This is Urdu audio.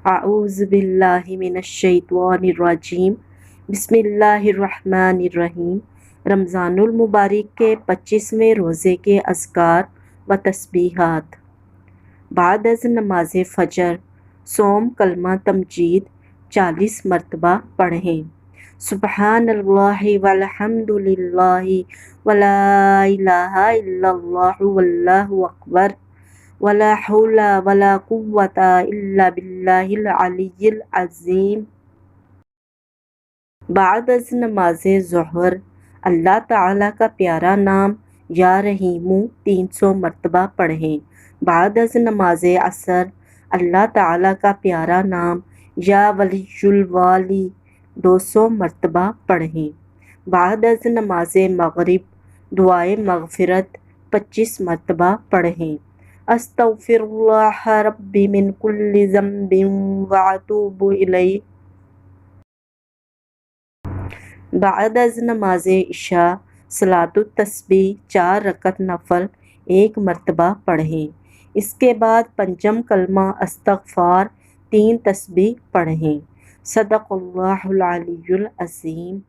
اعوذ باللہ من الشیطان الرجیم، بسم اللہ الرحمن الرحیم۔ رمضان المبارک کے 25ویں روزے کے اذکار و تسبیحات۔ بعد از نماز فجر صوم کلمہ تمجید 40 مرتبہ پڑھیں۔ سبحان اللہ والحمد للہ ولا الہ الا اللہ واللہ اکبر ولا حول ولا قوة الا باللہ العلی العظیم۔ بعد از نماز ظہر اللہ تعالیٰ کا پیارا نام یا رحیمو 300 مرتبہ پڑھیں۔ بعد از نماز عصر اللہ تعالیٰ کا پیارا نام یا ولی الوالی 200 مرتبہ پڑھیں۔ بعد از نماز مغرب دعائے مغفرت 25 مرتبہ پڑھیں۔ استغفر اللہ ربی من کل ذنب واتوب الیہ۔ بعد از نماز عشاء صلاۃ التسبیح 4 رکعت نفل 1 مرتبہ پڑھیں۔ اس کے بعد پنجم کلمہ استغفار 3 تسبیح پڑھیں۔ صدق اللہ العلی العظیم۔